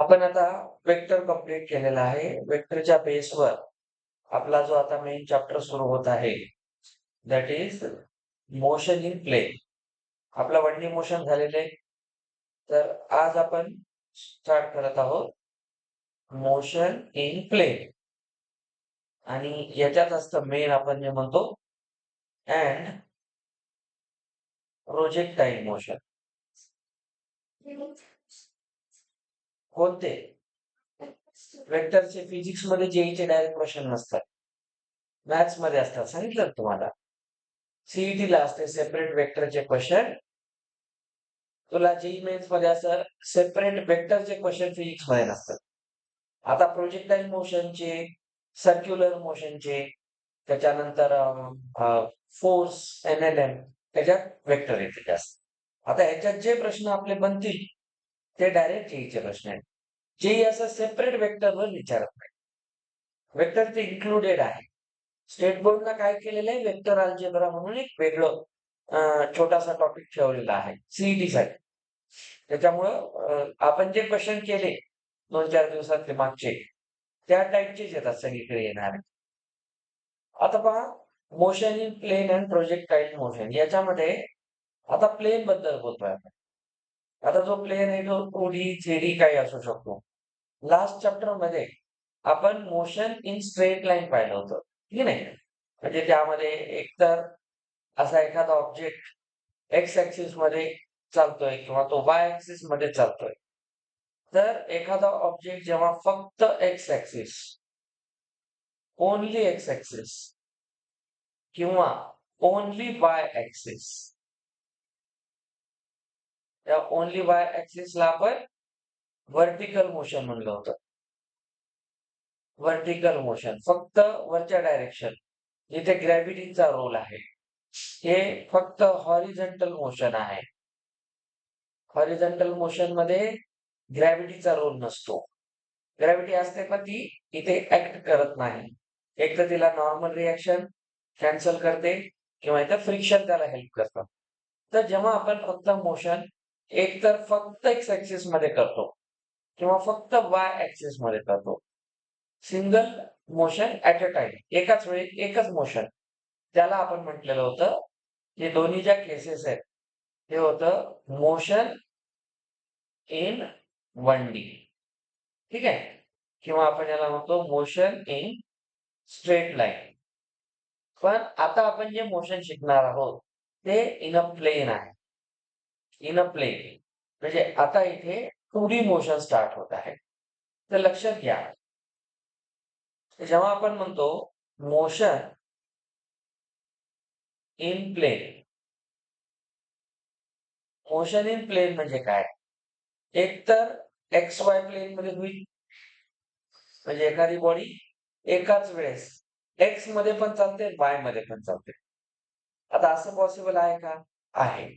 आपण आता vector complete केलेला आहे. वेक्टरच्या बेसवर आपला जो आता मेन चॅप्टर सुरू होत आहे, that is motion in plane. आपलं 1D मोशन झालेलं आहे. तर आज आपण स्टार्ट करत आहोत मोशन इन प्लेन. आणि याच्यात असतं मेन आपण जे म्हणतो अँड प्रोजेक्टाईल मोशन. कोणते? वेक्टरचे फिजिक्स मध्ये जेईचे डायरेक्ट क्वेश्चन नसतात, मॅथ्स मध्ये असतात. सांगितलं ना तुम्हाला. सीईटी ला असते सेपरेट वेक्टरचे क्वेश्चन. तुला जेई मेन्स मध्ये असं सेपरेट वेक्टरचे क्वेश्चन फिजिक्स मध्ये नसतात. आता प्रोजेक्टाईल मोशनचे, सर्क्युलर मोशनचे, त्याच्यानंतर फोर्स एनएलएम, त्याच्यात वेक्टर येते जास्त. आता ह्याच्यात जे प्रश्न आपले बनतील ते डायरेक्ट जेईचे प्रश्न आहेत. जेई असं सेपरेट वेक्टरवर विचारत नाही. वेक्टर ते इन्क्लुडेड आहे. स्टेट बोर्डला काय केलेलं आहे, वेक्टर अल्जेब्रा म्हणून एक वेगळं छोटासा टॉपिक ठेवलेला आहे सीईटी साठी. त्याच्यामुळं आपण जे क्वेश्चन केले 2-4 दिवसातले मागचे, त्या टाईपचेच येतात सगळीकडे येणार. आता पहा, motion in plane and projectile motion याच्यामध्ये आता प्लेन बद्दल बोलतोय आपण. आता जो प्लेन आहे तो 2D 3D काही असू शकतो. लास्ट चॅप्टर मध्ये आपण मोशन इन स्ट्रेट लाईन पाहिलं होतं, ठीक नाही? म्हणजे त्यामध्ये एकतर असा एखादा ऑब्जेक्ट एक्स ऍक्सिस मध्ये चालतोय किंवा तो वाय ऍक्सिस मध्ये चालतोय. तर एखादा ऑब्जेक्ट जेव्हा फक्त x axis, only x axis किंवा ओनली वाय ऍक्सिस, त्या ओनली वाय ऍक्सिसला आपण व्हर्टिकल मोशन म्हणलं होतं. व्हर्टिकल मोशन फक्त वरच्या डायरेक्शन, जिथे ग्रॅव्हिटीचा रोल आहे. हे फक्त हॉरिझॉन्टल मोशन आहे. हॉरिझॉन्टल मोशन मध्ये ग्रॅव्हिटीचा रोल नसतो. ग्रॅव्हिटी असते पण ती इथे ऍक्ट करत नाही. एक तर तिला नॉर्मल रिॲक्शन कॅन्सल करते किंवा इथं फ्रिक्शन त्याला हेल्प करतं. तर जेव्हा आपण फक्त मोशन एक तर फक्त एक्स ऍक्सिस मध्ये करतो किंवा फक्त वाय ऍक्सिस मध्ये करतो, single motion at a time, एकाच वेळी एकच मोशन, त्याला आपण म्हटलेलं होतं, हे दोन्ही ज्या केसेस आहेत ते होतं मोशन इन 1D, ठीक आहे? किंवा आपण याला म्हणतो मोशन इन स्ट्रेट लाईन. पण आता आपण जे मोशन शिकणार आहोत ते इन अ प्लेन आहे. इन अ प्लेन म्हणजे आता इथे 2D मोशन स्टार्ट होत आहे. तर लक्षात घ्या, जेव्हा आपण म्हणतो motion in plane, motion in plane म्हणजे काय? एक तर एक्स वाय प्लेन मध्ये होईल, म्हणजे एखादी बॉडी एकाच वेळेस एक्स मध्ये पण चालते, वाय मध्ये पण चालते. आता असं पॉसिबल आहे का? आहे.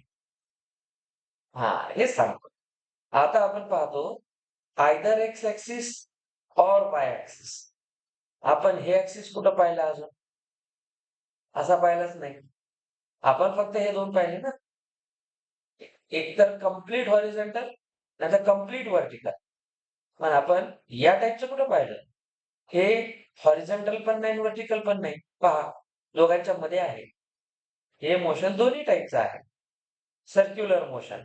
हा, हेच सांगतो. आता आपण पाहतो आयदर एक्स ऍक्सिस और वाय ऍक्सिस. आपण हे ऍक्सिस कुठं पाहिलं अजून? असा पाहिलाच नाही. आपण फक्त हे दोन पाहिले ना, एक तर कम्प्लीट हॉरिझॉन्टल नाहीतर कम्प्लीट व्हर्टिकल. पण आपण या टाईपचं कुठं पाहिलं? हे हॉरिझॉन्टल पण नाही, व्हर्टिकल पण नाही. पहा, दोघांच्या मध्ये आहे. हे मोशन दोन्ही टाईपचं आहे. सर्क्युलर मोशन,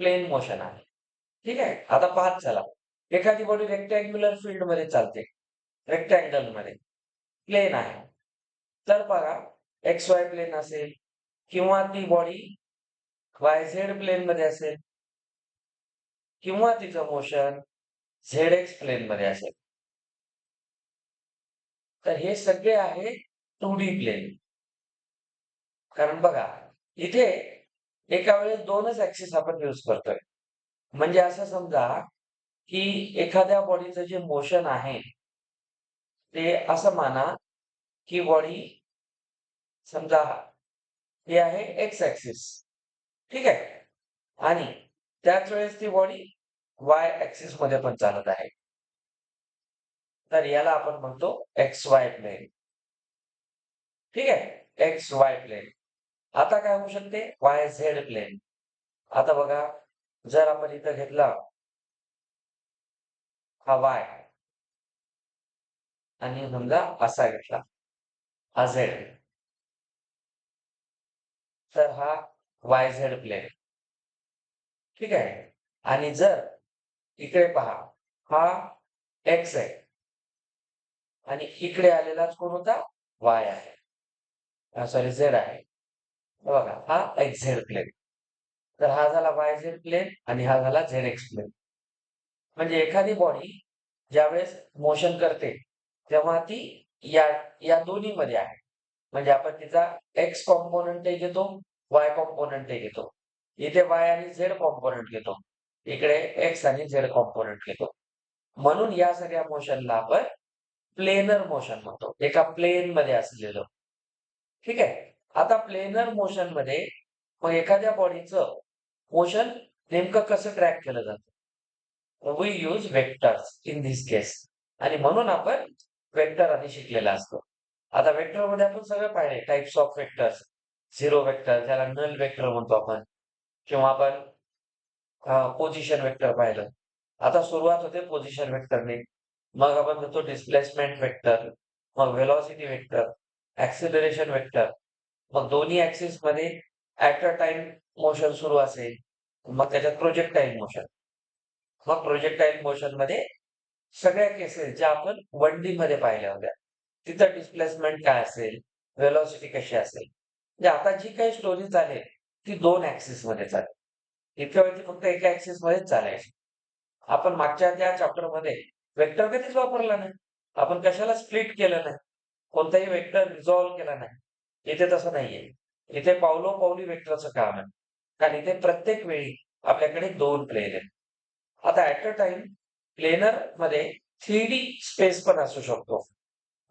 प्लेन मोशन आहे. ठीक आहे? आता पाहत चला. एखादी बॉडी रेक्टँग्युलर फील्ड मध्ये चालते, रेक्टँगल मध्ये, प्लेन आहे. तर बघा, एक्स वाय प्लेन असेल किंवा ती बॉडी वाय झेड प्लेन मध्ये असेल किंवा तिचं मोशन झेड एक्स प्लेन मध्ये असेल. तर हे सगळे आहे 2D प्लेन. कारण बघा, इथे एका वेळेस दोनच ऍक्सिस आपण यूज करतोय. म्हणजे असं समजा की एखाद्या बॉडीचं जे मोशन आहे ते असं माना की बॉडी समजा हे आहे एक्स ऍक्सिस, ठीक आहे? आणि त्याच वेळेस ती बॉडी वाय ऍक्सिस मध्ये पण चालत आहे. तर याला आपण म्हणतो एक्स वाय प्लेन. ठीक आहे? X Y plane. आता काय होऊ शकते? Y Z plane. आता बघा, जर आपण इथं घेतला हा वाय आणि समजा असा घेतला हा झेड, तर हा वाय झेड प्लेन. ठीक आहे. आणि जर इकडे पहा, हा एक्स आहे आणि इकडे आलेलाच कोण होता? वाय आहे, सॉरी झेड आहे. हे बघा, हा एक्स झेड प्लेन. तर हा झाला वाय झेड प्लेन आणि हा झाला झेड एक्स प्लेन. म्हणजे एखादी बॉडी ज्यावेळेस मोशन करते, तेव्हा ती या या दोन्हीमध्ये आहे. म्हणजे आपण तिचा एक्स कॉम्पोनंटही घेतो, वाय कॉम्पोनंटही घेतो. इथे वाय आणि झेड कॉम्पोनंट घेतो. इकडे एक्स आणि झेड कॉम्पोनंट घेतो. म्हणून या सगळ्या मोशनला आपण प्लेनर मोशन म्हणतो. एका प्लेनमध्ये असलेलं. ठीक आहे. आता प्लेनर मोशनमध्ये मग एखाद्या बॉडीचं मोशन नेमकं कसं ट्रॅक केलं जातं? We use vectors in this case. आणि म्हणून आपण वेक्टर आधी वेक्टर असतो. आता वेक्टरमध्ये आपण सगळं पाहिले types of vectors. Zero vector ज्याला नल वेक्टर म्हणतो आपण, किंवा आपण पोझिशन वेक्टर पाहिलं. आता सुरुवात होते पोझिशन वेक्टरने. मग आपण म्हणतो डिस्प्लेसमेंट वेक्टर, मग व्हेलॉसिटी वेक्टर, ऍक्सिलरेशन वेक्टर. मग दोन्ही ऍक्सिस मध्ये ऍट अ टाइम मोशन सुरू असेल, मग त्याच्यात प्रोजेक्टाईल मोशन. मग प्रोजेक्टाईल मोशन मध्ये सगळ्या केसेस ज्या आपण 1D मध्ये पाहिल्या होत्या, तिथं डिस्प्लेसमेंट काय असेल, व्हेलॉसिटी कशी असेल. म्हणजे आता जी काही स्टोरी चालेल ती 2 ऍक्सिस मध्ये चालेल. इतक्या वेळ ती फक्त एका ऍक्सिस मध्येच चालायची. आपण मागच्या त्या चॅप्टरमध्ये वेक्टर कधीच वापरला नाही. आपण कशाला स्प्लिट केलं नाही. कोणताही वेक्टर रिझॉल्व्ह केला नाही. इथे तसं नाहीये. इथे पावलोपावली वेक्टरचं काम आहे. कारण इथे प्रत्येक वेळी आपल्याकडे 2 प्लेन आहेत. आता ऍट अ टाइम प्लेनर मध्ये 3D स्पेस पण असू शकतो.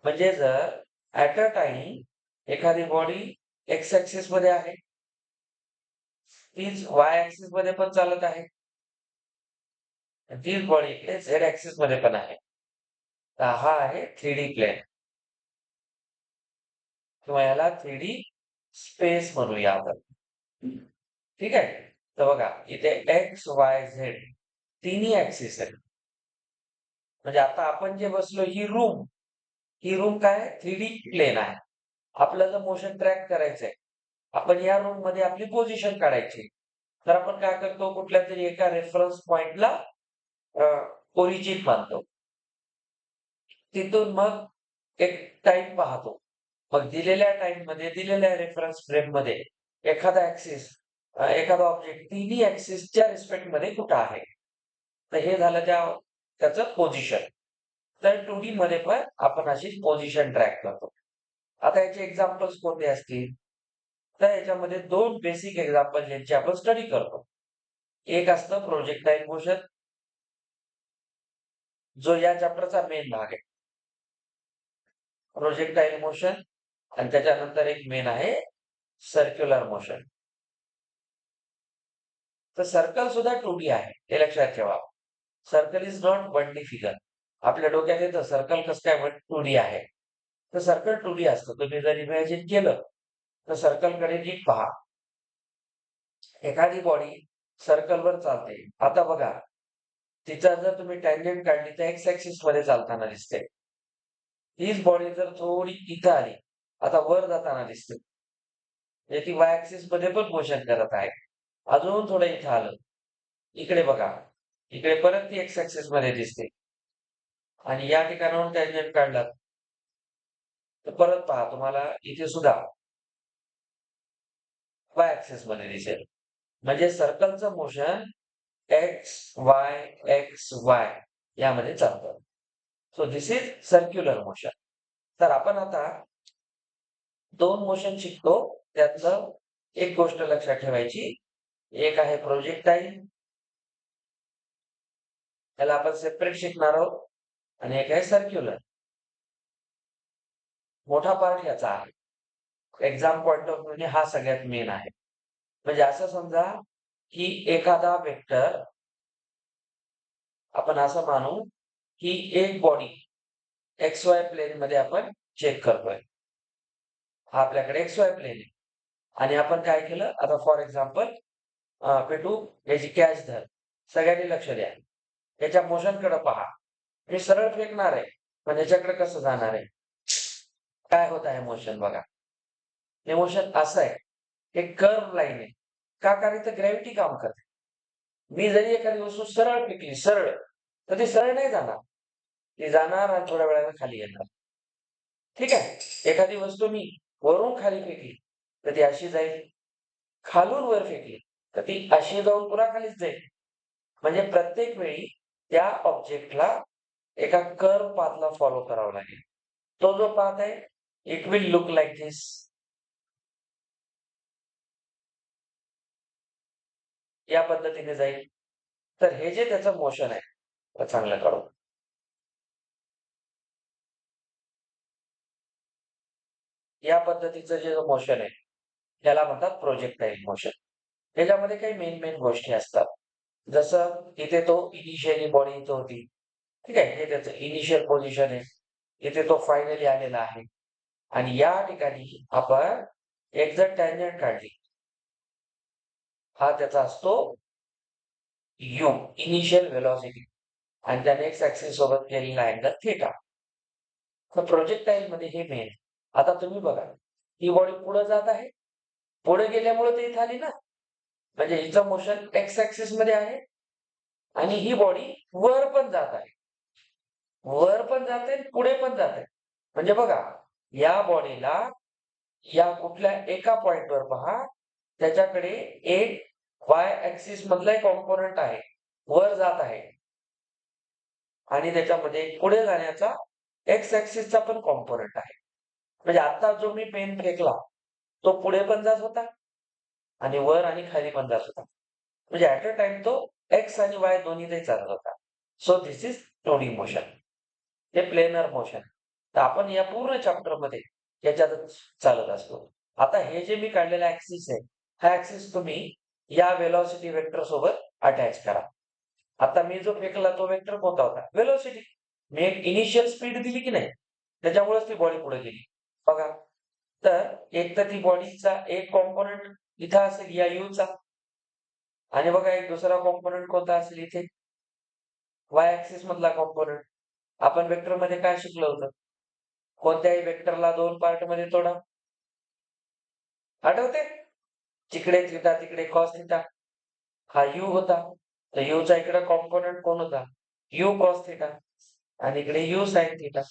म्हणजे जर ऍट अ टाइम एखादी बॉडी एक्स ऍक्सिस मध्ये आहे, तीच वाय ऍक्सिस मध्ये पण चालत आहे, तीच बॉडी इकडे झेड ऍक्सिस मध्ये पण आहे. तर हा आहे 3D प्लेन, किंवा याला 3D स्पेस म्हणूया आपण. ठीक आहे. तर बघा इथे एक्स वाय झेड तिन्ही ऍक्सिस आहेत. म्हणजे आता आपण जे बसलो ही रूम काय 3D प्लेन आहे. आपल्याला मोशन ट्रॅक करायचंय. आपण या रूम मध्ये आपली पोझिशन काढायची. तर आपण काय करतो, कुठल्या तरी एका रेफरन्स पॉइंटला ओरिजिन मानतो. तिथून मग एक टाइम पाहतो. मग दिलेल्या टाइम मध्ये दिलेल्या रेफरन्स फ्रेम मध्ये एखादा ऍक्सिस, एखादा ऑब्जेक्ट तिन्ही ऍक्सिसच्या रिस्पेक्ट मध्ये कुठं आहे. तर हे झालं त्याचं पोझिशन. तर 2D मध्ये पण आपण अशी पोझिशन ट्रॅक करतो. आता याचे एक्झाम्पल्स कोणते असतील? तर याच्यामध्ये 2 बेसिक एक्झाम्पल ज्यांची आपण स्टडी करतो. एक असतं प्रोजेक्टाईल मोशन, जो या चॅप्टरचा मेन भाग आहे. प्रोजेक्टाईल मोशन आणि त्याच्यानंतर एक मेन आहे सर्क्युलर मोशन. तर सर्कल सुद्धा 2D आहे, हे लक्षात ठेवा. Circle is not 1D figure. आपल्या डोक्यात येतं सर्कल कसं काय 2D आहे. तर सर्कल 2D असतं. तुम्ही जर इमॅजिन केलं तर सर्कलकडे नीट पहा. एखादी बॉडी सर्कलवर चालते. आता बघा, तिचा जर तुम्ही टँजंट काढली तर एक्स ऍक्सिस मध्ये चालताना दिसते. हीच बॉडी जर थोडी इथं आली, आता वर जाताना दिसते. म्हणजे ती वाय ऍक्सिस मध्ये पण मोशन करत आहे. अजून थोडं इथं आलं, इकडे बघा, इकडे परत ती एक्स ऍक्सिस मध्ये दिसते. आणि या ठिकाणाहून टँजंट काढला तर परत पहा, तुम्हाला इथे सुद्धा वाय ऍक्सिस मध्ये दिसेल. म्हणजे सर्कलचं मोशन एक्स वाय यामध्ये चालतं. So this is circular motion. तर आपण आता 2 मोशन शिकतो. त्यातलं एक गोष्ट लक्षात ठेवायची. एक आहे प्रोजेक्टाईल, त्याला आपण सेपरेट शिकणार आहोत. आणि एक आहे सर्क्युलर. मोठा पार्ट याचा आहे. एक्झाम पॉइंट ऑफ व्ह्यूने हा सगळ्यात मेन आहे. म्हणजे असं समजा की एखादा वेक्टर, आपण असं मानू की एक बॉडी एक्स वाय प्लेन मध्ये आपण चेक करतोय. हा आपल्याकडे एक्स वाय प्लेन आहे. आणि आपण काय केलं, आता फॉर एक्झाम्पल पेटू याची कॅच धर. सगळ्यांनी लक्ष द्या. याच्या मोशनकडे पहा. मी सरळ फेकणार आहे, पण याच्याकडे कसं जाणार आहे? काय होत आहे मोशन बघा. हे मोशन असं आहे, हे कर्व लाईन आहे. का? कारण इथं ग्रॅव्हिटी काम करते. मी जरी एखादी वस्तू सरळ फेकली, सरळ, तर ती सरळ नाही जाणार. ती जाणार आणि थोड्या वेळाने खाली येणार. ठीक आहे? एखादी वस्तू मी वरून खाली फेकली, तर ती अशी जाईल. खालून वर फेकली, तर ती अशी जाऊन पुन्हा खालीच जाईल. म्हणजे प्रत्येक वेळी त्या ऑब्जेक्टला एका कर्व पाथला फॉलो करावं लागेल. तो जो पाथ आहे, it will look like this. या पद्धतीने जाईल. तर हे जे त्याचं मोशन आहे, ते चांगलं काढू. या पद्धतीचं जे मोशन आहे, त्याला म्हणतात प्रोजेक्टाईल मोशन. त्याच्यामध्ये काही मेन गोष्टी असतात. जसं इथे तो इनिशियली बॉडी इथं होती. ठीक आहे? हे त्याचं इनिशियल पोझिशन आहे. इथे तो फायनली आलेला आहे. आणि या ठिकाणी आपण एक जर टॅन्जंट काढली, हा त्याचा असतो यू, इनिशियल व्हेलॉसिटी, आणि त्याने एक्स ऍक्सिस सोबत केलेला अँगल थिटा. तर प्रोजेक्टाईल मध्ये हे मेन. आता तुम्ही बघा, ही बॉडी पुढे जात आहे. पुढे गेल्यामुळे ते इथे आली ना. म्हणजे हिचं मोशन एक्स ऍक्सिस मध्ये आहे आणि ही बॉडी वर पण जात आहे. वर पण जाते, पुढे पण जाते. म्हणजे बघा, या बॉडीला या कुठल्या एका पॉइंटवर पहा, त्याच्याकडे एक वाय ऍक्सिस मधला एक कॉम्पोनंट आहे, वर जात आहे. आणि त्याच्यामध्ये पुढे जाण्याचा एक्स ऍक्सिसचा पण कॉम्पोनंट आहे. म्हणजे आता जो मी पेन फेकला, तो पुढे पण जात होता आणि वर आणि खाली पण जात होता. म्हणजे ऍट अ टाइम तो एक्स आणि वाय दोन्हीतही चालत होता. So this is 2D motion. हे प्लेनर मोशन. तर आपण या पूर्ण चॅप्टरमध्ये याच्यातच चालत असतो. आता हे जे मी काढलेलं ऍक्सिस आहे, हा ऍक्सिस तुम्ही या व्हेलॉसिटी वेक्टर सोबत अटॅच करा. आता मी जो फेकला तो वेक्टर कोणता होता? व्हेलॉसिटी. मी एक इनिशियल स्पीड दिली की नाही, त्याच्यामुळेच ती बॉडी पुढे गेली. बघा, तर एक तर ती बॉडीचा एक कॉम्पोनंट इथं असेल या यूचा, आणि बघा एक दुसरा कॉम्पोनंट कोणता असेल इथे, वाय ऍक्सिस मधला कॉम्पोनंट. आपण वेक्टर मध्ये काय शिकलो होतं? कोणत्याही वेक्टरला 2 पार्ट मध्ये तोडा. आठवते? तिकडे थिटा, तिकडे कॉस थिटा. हा यू होता. तर यूचा इकडे कॉम्पोनंट कोण होता? You cos theta. आणि इकडे यू साइन थिटा.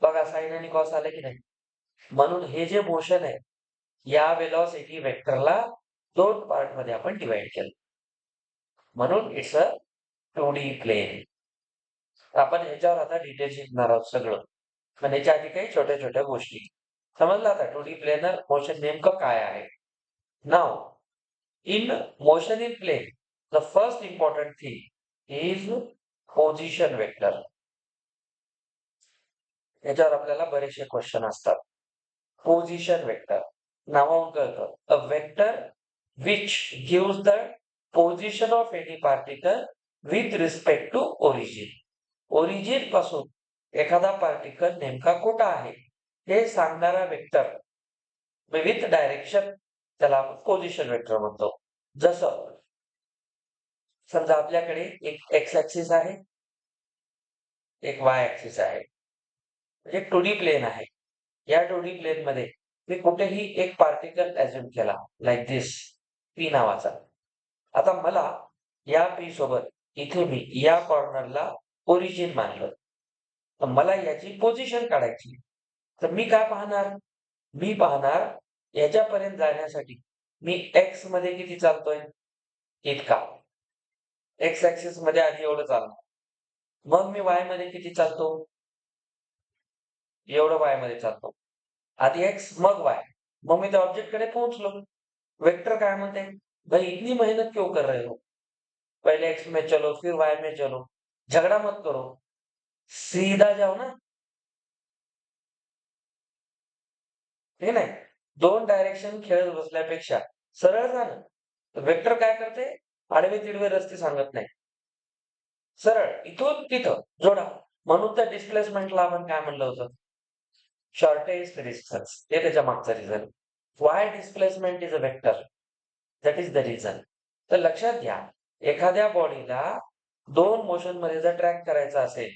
बघा, साइन आणि कॉस आले की नाही. म्हणून हे जे मोशन आहे, या वेलॉसिटी वेक्टरला 2 पार्ट मध्ये आपण डिवाइड केलं. म्हणून इट्स अ 2D प्लेन. आपण ह्याच्यावर आता डिटेल शिकणार आहोत सगळं. पण ह्याच्या आधी काही छोट्या गोष्टी. समजलं आता 2D प्लेनर मोशन नेमकं काय आहे? नाव, in motion in plane, the first important thing is position vector. याच्यावर आपल्याला बरेचसे क्वेश्चन असतात. पोझिशन वेक्टर नावावरून कळतं, a vector which gives the position of any particle with respect to origin. Origin पासून एखादा पार्टिकल नेमका कुठं आहे हे सांगणारा वेक्टर विथ डायरेक्शन, त्याला आपण पोझिशन वेक्टर म्हणतो. जसं समजा आपल्याकडे एक एक्स ऍक्सिस आहे, एक वाय ऍक्सिस आहे, म्हणजे 2D प्लेन आहे. या 2D प्लेन मध्ये मी कुठेही एक पार्टिकल अज्युम केला, लाईक दिस, पी नावाचा. आता मला या पी सोबत इथे मी या कॉर्नरला ओरिजिन मानलं, तर मला याची पोझिशन काढायची. तर मी काय पाहणार? मी पाहणार याच्यापर्यंत जाण्यासाठी मी एक्स मध्ये किती चालतोय, इतका. एक्स ऍक्सिस मध्ये आधी एवढं चालणार. मग मी वाय मध्ये किती चालतो, एवढं वाय मध्ये चालतो. आधी एक्स मग वाय. मग मी त्या ऑब्जेक्ट कडे पोहोचलो. वेक्टर काय म्हणते, भाई इतनी मेहनत क्यों कर रहे हो, पहले एक्स में चलो फिर वाय में चलो, झगड़ा मत करो, सीधा जाओ ना. हे नाही, 2 डायरेक्शन खेळत बसल्यापेक्षा सरळ जा ना. वेक्टर काय करते, आडवे तिडवे रस्ते सांगत नाही. सरळ इथून तिथं जोडा. म्हणून त्या डिस्प्लेसमेंटला आपण काय म्हणलं होतं, शॉर्टेस्ट डिस्टन्स. हे त्याच्या मागचा reason. Y displacement is a vector, that is the reason. तर लक्षात घ्या, एखाद्या बॉडीला 2 मोशन मध्ये जर ट्रॅक करायचा असेल,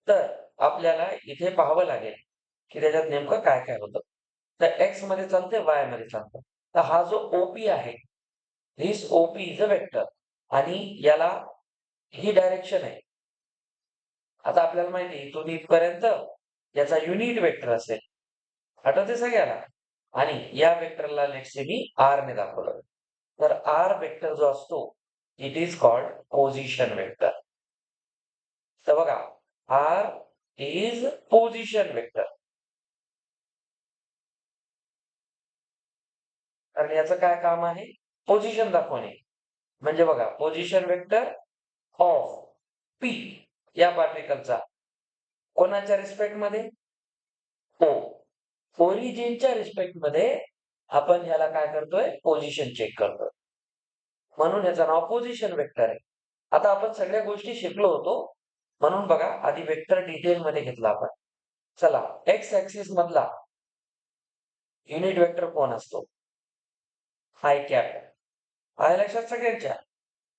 तर आपल्याला इथे पाहावं लागेल की त्याच्यात नेमकं काय काय होतं. तर एक्स मध्ये चालते, वाय मध्ये चालतं. तर हा जो ओपी आहे, this OP is a vector आणि याला ही डायरेक्शन आहे. आता आपल्याला माहिती आहे इथून इथपर्यंत याचा युनिट वेक्टर असेल, आठवते सगळ्याला. आणि या वेक्टरला लेट्स से मी आर ने दाखवलं. तर आर वेक्टर जो असतो, it is called position vector. तर बघा, आर इज पोझिशन वेक्टर. कारण याचं काय काम आहे? पोझिशन दाखवणे. म्हणजे बघा, पोझिशन वेक्टर ऑफ पी या पार्टिकलचा कोणाच्या रिस्पेक्ट मध्ये? ओ. ओरिजिनच्या रिस्पेक्ट मध्ये आपण ह्याला काय करतोय? पोझिशन चेक करतोय. म्हणून याचं नाव पोझिशन वेक्टर आहे. आता आपण सगळ्या गोष्टी शिकलो होतो. म्हणून बघा, आधी वेक्टर डिटेल मध्ये घेतला आपण. चला, एक्स ऍक्सिस मधला युनिट वेक्टर कोण असतो? I cap. आहे लक्षात सगळ्यांच्या?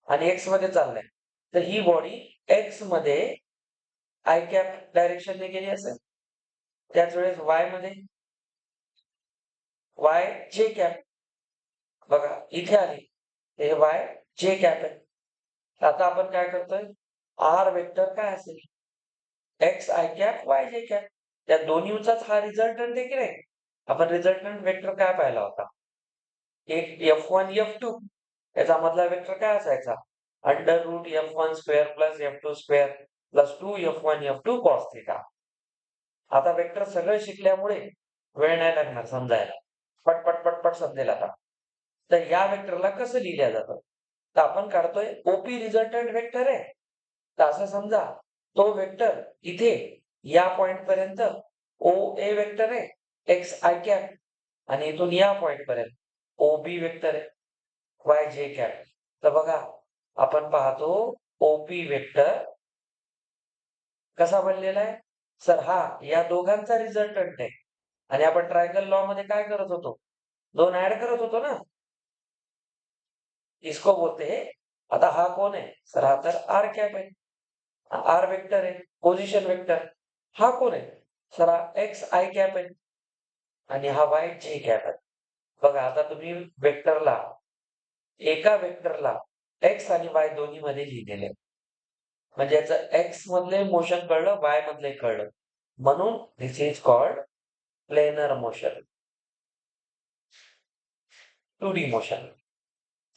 आणि एक्स मध्ये चाललंय. तर ही बॉडी एक्स मध्ये आय कॅप डायरेक्शनने गेली असेल. त्याच वेळेस वाय मध्ये वाय जे कॅप. बघा, इथे आली. हे वाय जे कॅप आहे. आता आपण काय करतोय? आर वेक्टर काय असेल? X I cap Y J cap. त्या दोन्हीचाच हा रिझल्टंट आहे की नाही? आपण रिझल्टंट वेक्टर काय पाहिला होता? एक F1 F2 याचा मधला वेक्टर काय असायचा? Under root F1 square plus F2 square plus 2 F1 F2 cos theta. आता वेक्टर सगळं शिकल्यामुळे वेळ नाही लागणार समजायला. पटपट पटपट समजेल आता. तर या वेक्टरला कसं लिहिलं जातं? तर आपण काढतोय ओपी रिझल्टंट वेक्टर आहे. तर असं समजा तो वेक्टर इथे या पॉइंट पर्यंत ओ ए वेक्टर आहे, एक्स आय कॅप. आणि इथून या पॉइंट पर्यंत ओ बी वेक्टर आहे, वाय जे कॅप. तर बघा, आपण पाहतो ओपी वेक्टर कसा बनलेला आहे? सर हा या दोघांचा रिझल्टंट आहे. आणि आपण ट्रायंगल लॉ मध्ये काय करत होतो? 2 ऍड करत होतो ना. इसको बोलते हैं. आता हा कोण आहे? सर हा तर आर कॅप आहे. आर वेक्टर आहे, पोझिशन वेक्टर. हा कोण आहे? सर हा एक्स आय कॅप आहे. आणि हा वाय जे कॅप आहे. बघा, आता तुम्ही एका वेक्टरला एक्स आणि वाय दोन्ही मध्ये लिहिलेले आहे. म्हणजे याचं एक्स मधले मोशन कळलं, वाय मधले कळलं. म्हणून this is called planar motion, 2D motion.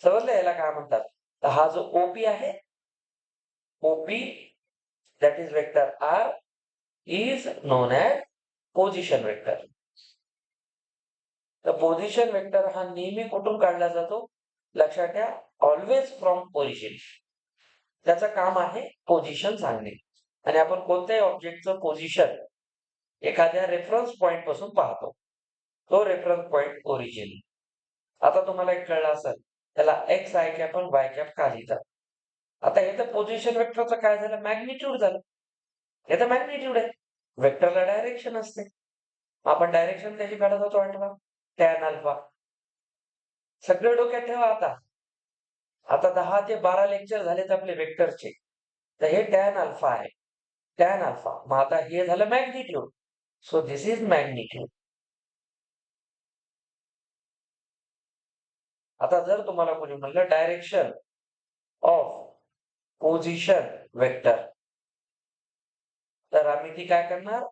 समजलं याला काय म्हणतात? तर हा जो ओपी आहे, OP that is vector R is known as position vector. तर पोझिशन वेक्टर हा नेहमी कुठून काढला जातो? लक्षात ठेवा, ऑलवेज फ्रॉम ओरिजिन. त्याचं काम आहे पोझिशन सांगणे. आणि आपण कोणत्याही ऑब्जेक्टचं पोझिशन एखाद्या रेफरन्स पॉइंट पासून पाहतो. तो रेफरन्स पॉइंट ओरिजिन. आता तुम्हाला एक कळलं असेल, त्याला एक्स आय कॅप आणि वाय कॅप का लिहितात? आता हे तर पोझिशन वेक्टरचं काय झालं? मॅग्निट्यूड झालं. हे तर मॅग्निट्यूड आहे. वेक्टरला डायरेक्शन असते. आपण डायरेक्शन त्याची काढत होतो आठवा, टॅन अल्फा. सगळं डोक्यात ठेवा आता. आता 10 ते 12 लेक्चर झालेत आपले वेक्टरचे. तर हे टॅन अल्फा आहे. Tan alpha. मग आता हे झालं magnitude. So this is magnitude. आता जर तुम्हाला कोणी म्हणलं डायरेक्शन ऑफ पोझिशन वेक्टर, तर आम्ही ती काय करणार?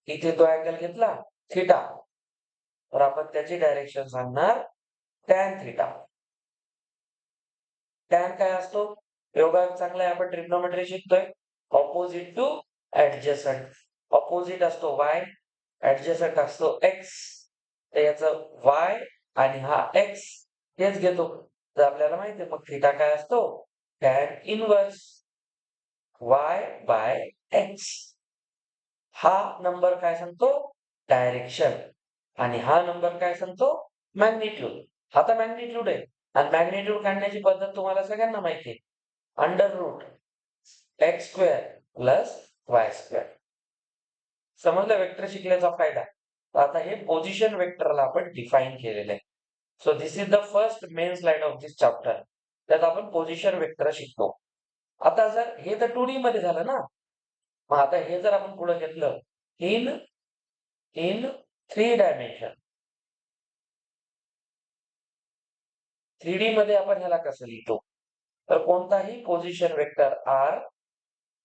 इथे तो अँगल घेतला थिटा, तर आपण त्याची डायरेक्शन सांगणार टॅन थिटा. टॅन काय असतो? योगायोग चांगला आहे, आपण ट्रिग्नोमेट्री शिकतोय. Opposite to adjacent. ऑपोजिट असतो वाय, ऍडजसंट असतो एक्स. तर याचं वाय आणि हा एक्स हेच घेतो. तर आपल्याला माहिती आहे मग थिटा काय असतो? Tan inverse Y by X. हा नंबर काय सांगतो? डायरेक्शन. आणि हा नंबर काय सांगतो? मॅग्निट्यूड. हा तर मॅग्निट्यूड आहे. आणि मॅग्निट्यूड काढण्याची पद्धत तुम्हाला सगळ्यांना माहिती आहे. Under root X square plus Y square. समजलं वेक्टर शिकल्याचा फायदा? तर आता हे पोझिशन वेक्टरला आपण डिफाईन केलेलं आहे. So this is the first main slide of this chapter. त्यात आपण पोझिशन वेक्टर शिकतो. आता जर हे तर 2D मध्ये झालं ना, मग आता हे जर आपण पुढे घेतलं इन इन 3 डायमेन्शन, 3D मध्ये आपण ह्याला कसं लिहितो? तर कोणताही position vector R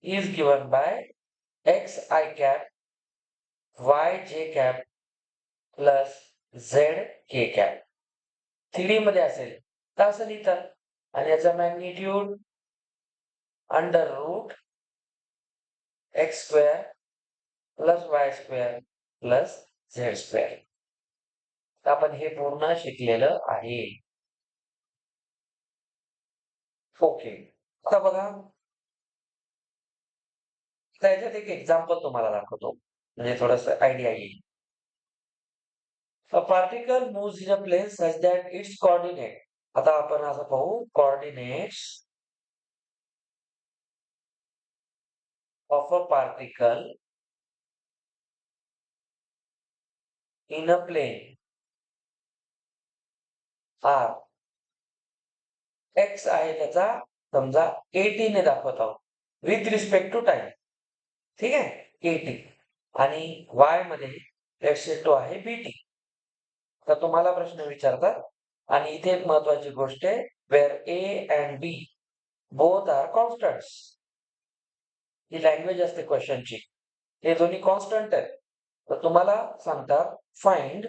is given by X I cap Y J cap plus Z K cap. 3D मध्ये असेल तर असं लिहितात आणि याचा magnitude under root X square plus Y square plus Z square. आपण हे पूर्ण शिकलेलं आहे. ओके, आता बघा, त्याच्यात एक एक्झाम्पल तुम्हाला दाखवतो म्हणजे थोडस आयडिया येईल. A particle moves in a plane such that its coordinate, आता आपण असं पाहू, coordinates of a particle in a plane are x आहे त्याचा समजा 80 ने दाखवत आहोत विथ रिस्पेक्ट टू टाइम. ठीक आहे, 80 आणि y मध्ये लेट्स से तो आहे बीटी. तर तुम्हाला प्रश्न विचारतात आणि इथे एक महत्वाची गोष्ट आहे, where A and B both are constants. ही लँग्वेज असते क्वेश्चनची, हे दोन्ही कॉन्स्टंट आहेत. तर तुम्हाला सांगतात find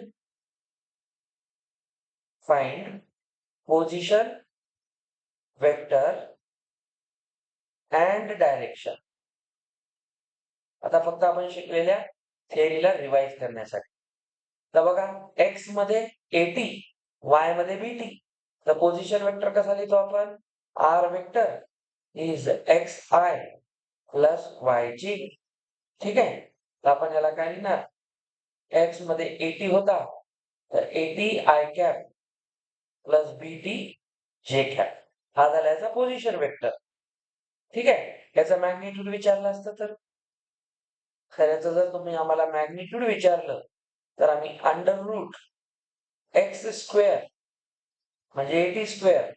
position vector and direction. आता फक्त आपण शिकलेल्या थेअरीला रिवाइज करण्यासाठी. तर बघा, एक्स मध्ये 80, वाय मध्ये बीटी. तर पोझिशन वेक्टर कसा लिहितो आपण? R vector is X I plus Y J. ठीक आहे, तर आपण याला काय लिहिणार? एक्स मध्ये 80 होता तर 80 आय कॅप प्लस बीटी जे कॅप, हा झाला याचा पोझिशन वेक्टर. ठीक आहे, याचा मॅग्निट्यूड विचारलं असतं तर खऱ्याचं जर तुम्ही आम्हाला मॅग्निट्यूड विचारलं तर आम्ही अंडर रूट एक्स स्क्वेअर म्हणजे 80 स्क्वेअर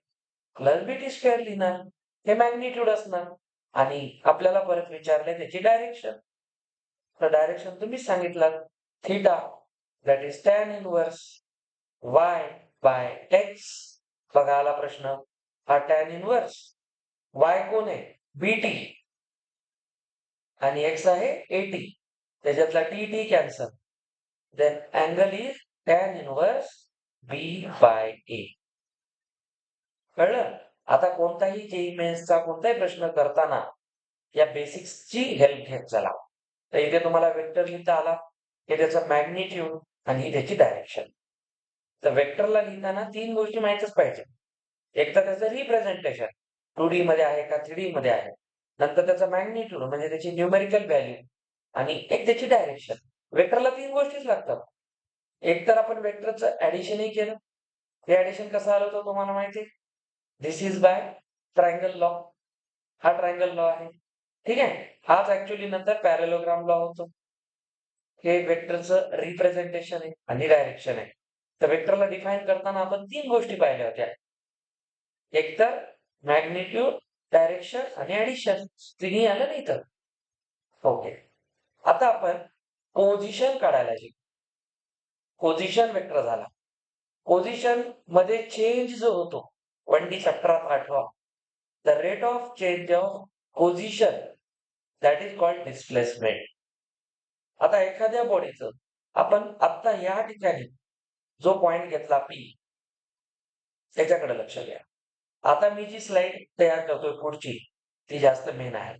प्लस बीटी स्क्वेअर लिहिणार, हे मॅग्निट्यूड असणार. आणि आपल्याला परत विचारले त्याची डायरेक्शन. तर डायरेक्शन तुम्हीच सांगितलं, theta that is tan inverse Y by X. बघा आला प्रश्न, हा टॅन इनवर्स, वाय कोण आहे? बीटी, आणि एक्स आहे 80, त्याच्यातला T T cancel, then angle is tan inverse B by A. कळलं? आता कोणताही जेईई मेन्सचा कोणताही प्रश्न करताना या बेसिक्सची हेल्प घेत चला. तर इथे तुम्हाला वेक्टर लिहिता आला, हे त्याचं मॅग्निट्यूड आणि ही त्याची डायरेक्शन. तर वेक्टरला लिहिताना 3 गोष्टी माहीतच पाहिजे. एक तर त्याचं रिप्रेझेंटेशन 2D मध्ये आहे का 3D मध्ये आहे, नंतर त्याचा मॅग्निट्यूड म्हणजे त्याची न्यूमेरिकल व्हॅल्यू, आणि एक त्याची डायरेक्शन. वेक्टरला 3 गोष्टीच लागतात. एक तर आपण वेक्टरचं ऍडिशनही केलं, हे ऍडिशन कसं आलं होतं तुम्हाला माहिती आहे? दिस इज बाय ट्रायंगल लॉ. हा ट्रायंगल लॉ आहे. ठीक आहे, हाच ऍक्च्युअली नंतर पॅरेलोग्राम लॉ होतो. हे वेक्टरचं रिप्रेझेंटेशन आहे आणि डायरेक्शन आहे. तर वेक्टरला डिफाईन करताना आपण 3 गोष्टी पाहिल्या होत्या. एक तर मॅग्निट्यूड, डायरेक्शन आणि ऍडिशन. तिन्ही आलं नाही तर ओके. आता आपण पोझिशन काढायला शिकू. पोझिशन वेक्टर झाला. पोझिशन मध्ये चेंज जो होतो 1D चॅप्टरात आठवा, the rate of change of position that is called displacement. आता एखाद्या बॉडीचं आपण आता या ठिकाणी जो पॉइंट घेतला P, त्याच्याकडे लक्ष द्या. आता मी जी स्लाइड तयार करतोय पुढची, ती जास्त मेन आहे.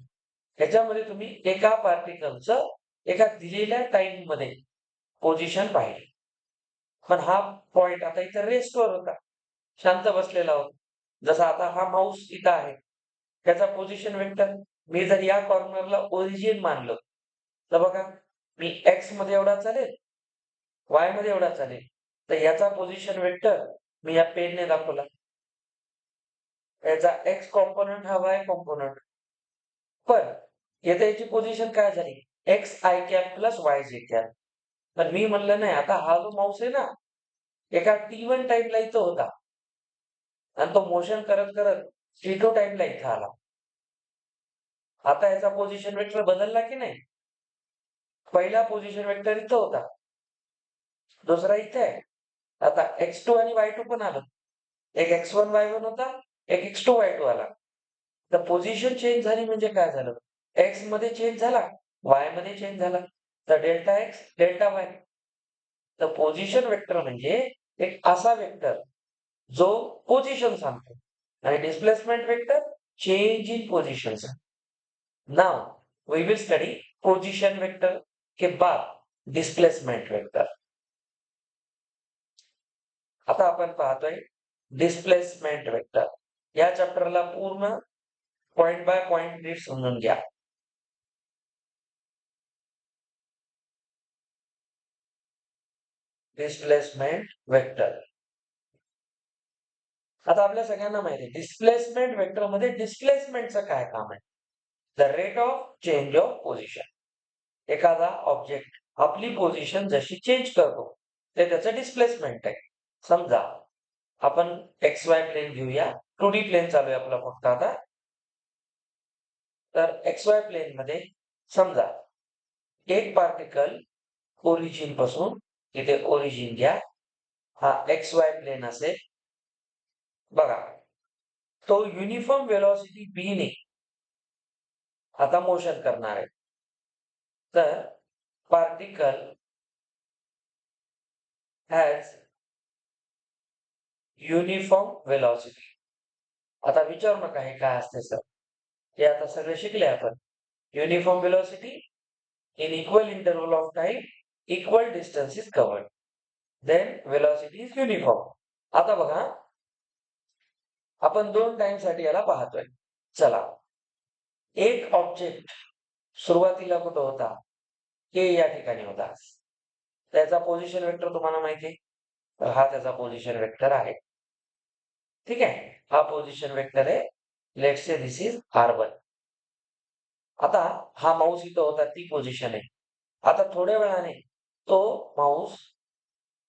ह्याच्यामध्ये तुम्ही एका पार्टिकलचं एका दिलेल्या टाइम मध्ये पोझिशन पाहिली. पण हा पॉइंट आता इथं रेस्टवर होता, शांत बसलेला होता. जसा आता हा माऊस इथं आहे, त्याचा पोझिशन वेक्टर मी जर या कॉर्नरला ओरिजिन मानलं तर बघा, मी एक्स मध्ये एवढा चालेल, वाय मध्ये एवढा चालेल. तर याचा पोझिशन वेक्टर मी या पेनने दाखवला. याचा एक्स कॉम्पोनंट हा वाय कॉम्पोनंट. पण येथे याची पोझिशन काय झाली? X I cap plus y J cap. तर मी म्हणलं नाही, आता हा जो माऊस आहे ना, एका T1 टाइमला इथं होता आणि तो मोशन करत करत T2 टाइमला इथं आला. आता याचा पोझिशन वेक्टर बदलला की नाही? पहिला पोझिशन वेक्टर इथं होता, दुसरा इथे आहे. आता x2 आणि y2 पण आलं. एक x1 y1 होता, एक x2 y2 आला. तर पोझिशन चेंज झाली म्हणजे काय झालं? x मध्ये चेंज झाला, y मध्ये चेंज झाला. तर डेल्टा x, डेल्टा y. तर पोझिशन वेक्टर म्हणजे एक असा वेक्टर जो पोझिशन सांगतो आणि displacement vector change in position सांगतो. Now we will study position vector के बाद डिस्प्लेसमेंट वेक्टर. आता आपण पाहतोय डिस्प्लेसमेंट वेक्टर. या चॅप्टरला पूर्ण पॉइंट बाय पॉइंट नीट समजून घ्या. Displacement vector. आता आपल्या सगळ्यांना माहिती आहे डिस्प्लेसमेंट वेक्टर मध्ये डिस्प्लेसमेंटचं काय काम आहे? The rate of change of position. एखादा ऑब्जेक्ट आपली पोझिशन जशी चेंज करतो ते त्याचं डिस्प्लेसमेंट आहे. समजा आपण एक्स वाय प्लेन घेऊया, 2D प्लेन चालू आहे आपला फक्त आता. तर एक्स वाय प्लेन मध्ये समजा एक पार्टिकल ओरिजिन पासून, इथे ओरिजिन घ्या, हा एक्स वाय प्लेन असेल. बघा, तो युनिफॉर्म वेलॉसिटी बी ने आता मोशन करणार आहे. तर पार्टिकल हॅज युनिफॉर्म वेलॉसिटी. आता विचारू नका हे काय असते सर, हे आता सगळे शिकले आपण. Uniform velocity in equal interval of time, equal distance is covered, then velocity is uniform. आता बघा, आपण 2 टाइम साठी याला पाहतोय. चला, एक ऑब्जेक्ट सुरुवातीला कुठं होता? के या ठिकाणी होता. त्याचा पोझिशन वेक्टर तुम्हाला माहिती आहे. तर हा त्याचा पोझिशन वेक्टर आहे. ठीक आहे, हा पोझिशन वेक्टर आहे. Let's say this is R1. आता हा माऊस इथं होता, ती पोझिशन आहे. आता थोड्या वेळाने तो माऊस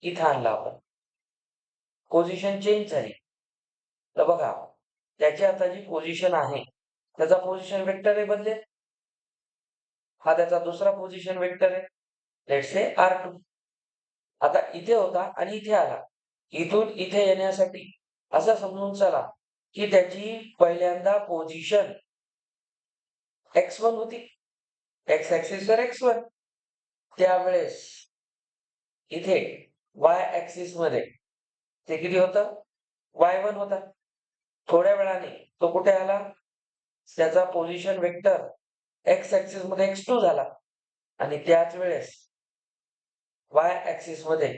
इथं आणला आपण, पोझिशन चेंज झाली. तर बघा, त्याची आता जी पोझिशन आहे त्याचा पोझिशन वेक्टर आहे बदलेल. हा त्याचा दुसरा पोझिशन वेक्टर आहे, लेट्स से R2. आता इथे होता आणि इथे आला. इथून इथे येण्यासाठी असं समजून चला की त्याची पहिल्यांदा पोझिशन x1 होती, एक्स ऍक्सिस वर x1. त्यावेळेस इथे y ऍक्सिस मध्ये ते किती होतं? y1 होता. थोड्या वेळाने तो कुठे आला? त्याचा पोझिशन वेक्टर एक्स ऍक्सिस मध्ये x2 झाला आणि त्याच वेळेस y ऍक्सिस मध्ये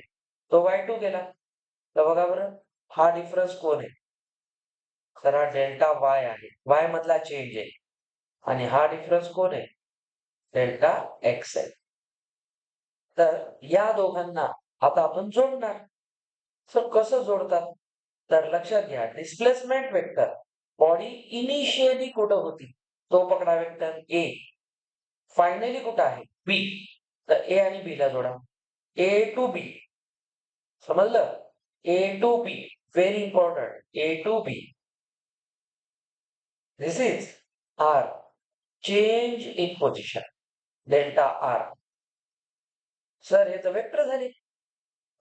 तो y2 गेला. तर बघा बरं, हा डिफरन्स कोण आहे? तर हा डेल्टा y आहे. y मधला चेंज आहे. आणि हा डिफरन्स कोण आहे? डेल्टा x आहे. तर या दोघांना आता आपण जोडणार. सर कसं जोडतात? तर लक्षात घ्या, डिस्प्लेसमेंट वेक्टर बॉडी इनिशियली कुठं होती तो पकडा वेक्टर ए, फायनली कुठं आहे बी. तर ए आणि बी ला जोडा. ए टू बी, समजलं? A to B, very important. A to B, this is R, change in position, delta R. Sir हे तर वेक्टर झाले.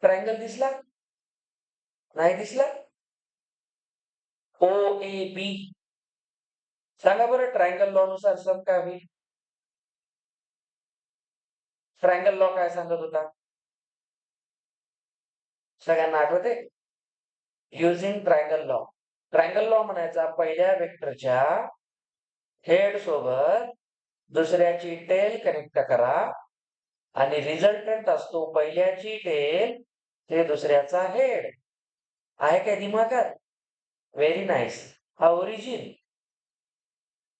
ट्रायंगल दिसला? नाही दिसला? ओ ए बी. सांगा बरं, ट्रायंगल लॉ नुसार सब काय होईल? ट्रायंगल लॉ काय सांगत होता? सगळ्यांना आठवते? Using triangle law. Triangle law म्हणायचा पहिल्या वेक्टरच्या हेड सोबत दुसऱ्याची टेल कनेक्ट करा आणि रिझल्टंट असतो पहिल्याची टेल ते दुसऱ्याचा हेड. आहे काय दिमागात? Very nice. हा ओरिजिन